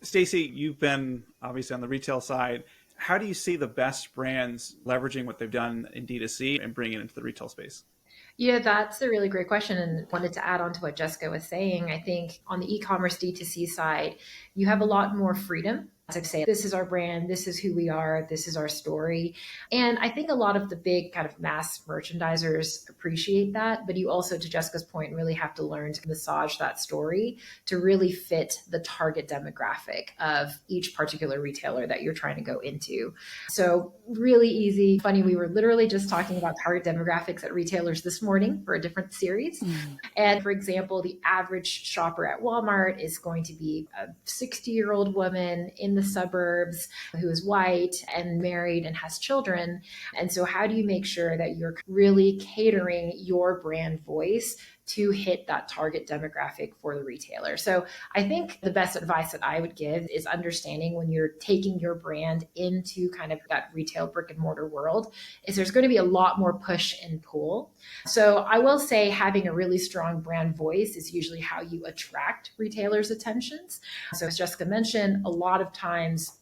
Stacy, you've been obviously on the retail side. How do you see the best brands leveraging what they've done in D2C and bringing it into the retail space? Yeah, that's a really great question. And wanted to add on to what Jessica was saying. I think on the e-commerce D2C side, you have a lot more freedom to say, this is our brand, this is who we are, this is our story. And I think a lot of the big kind of mass merchandisers appreciate that. But you also, to Jessica's point, really have to learn to massage that story to really fit the target demographic of each particular retailer that you're trying to go into. So really easy. Funny, we were literally just talking about target demographics at retailers this morning for a different series. And for example, the average shopper at Walmart is going to be a 60-year-old woman in the suburbs who is white and married and has children. And so how do you make sure that you're really catering your brand voice to hit that target demographic for the retailer? So I think the best advice that I would give is understanding when you're taking your brand into kind of that retail brick and mortar world is there's going to be a lot more push and pull. So I will say having a really strong brand voice is usually how you attract retailers' attentions. So as Jessica mentioned, a lot of times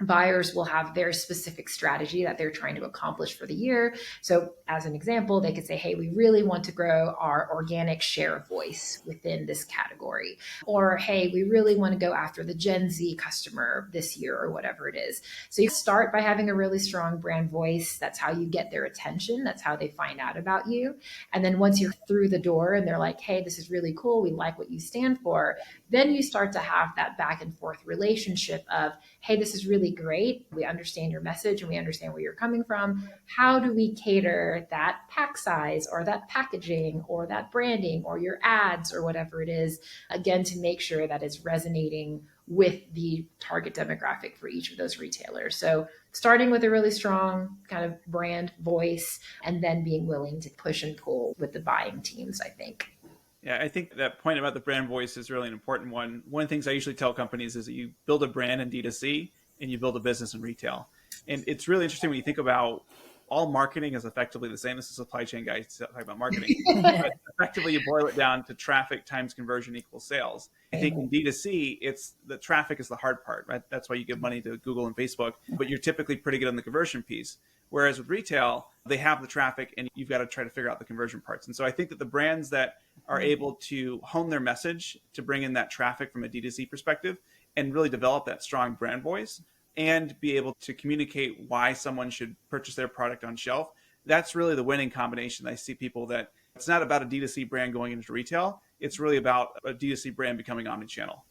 buyers will have very specific strategy that they're trying to accomplish for the year. So as an example, they could say, hey, we really want to grow our organic share of voice within this category. Or, hey, we really want to go after the Gen Z customer this year or whatever it is. So you start by having a really strong brand voice. That's how you get their attention. That's how they find out about you. And then once you're through the door and they're like, hey, this is really cool, we like what you stand for, then you start to have that back and forth relationship of, hey, this is really great. We understand your message and we understand where you're coming from. How do we cater that pack size or that packaging or that branding or your ads or whatever it is, again, to make sure that it's resonating with the target demographic for each of those retailers. So starting with a really strong kind of brand voice and then being willing to push and pull with the buying teams, I think. Yeah, I think that point about the brand voice is really an important one. One of the things I usually tell companies is that you build a brand in D2C and you build a business in retail. And it's really interesting when you think about all marketing is effectively the same. This is a supply chain guy talking about marketing. But effectively, you boil it down to traffic times conversion equals sales. I think in D2C, it's the traffic is the hard part, right? That's why you give money to Google and Facebook, but you're typically pretty good on the conversion piece. Whereas with retail, they have the traffic and you've got to try to figure out the conversion parts. And so I think that the brands that are able to hone their message to bring in that traffic from a D2C perspective and really develop that strong brand voice and be able to communicate why someone should purchase their product on shelf, that's really the winning combination. I see people that it's not about a D2C brand going into retail. It's really about a D2C brand becoming omnichannel. No,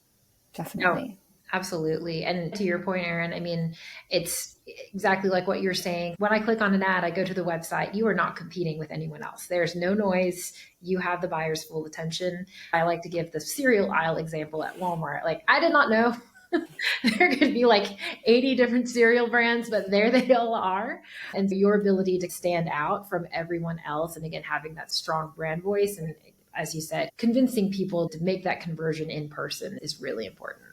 Definitely. absolutely. And to your point, Aaron, I mean, it's exactly like what you're saying. When I click on an ad, I go to the website. You are not competing with anyone else. There's no noise. You have the buyer's full attention. I like to give the cereal aisle example at Walmart. Like, I did not know there could be like 80 different cereal brands, but there they all are. And so your ability to stand out from everyone else, and again, having that strong brand voice, and as you said, convincing people to make that conversion in person is really important.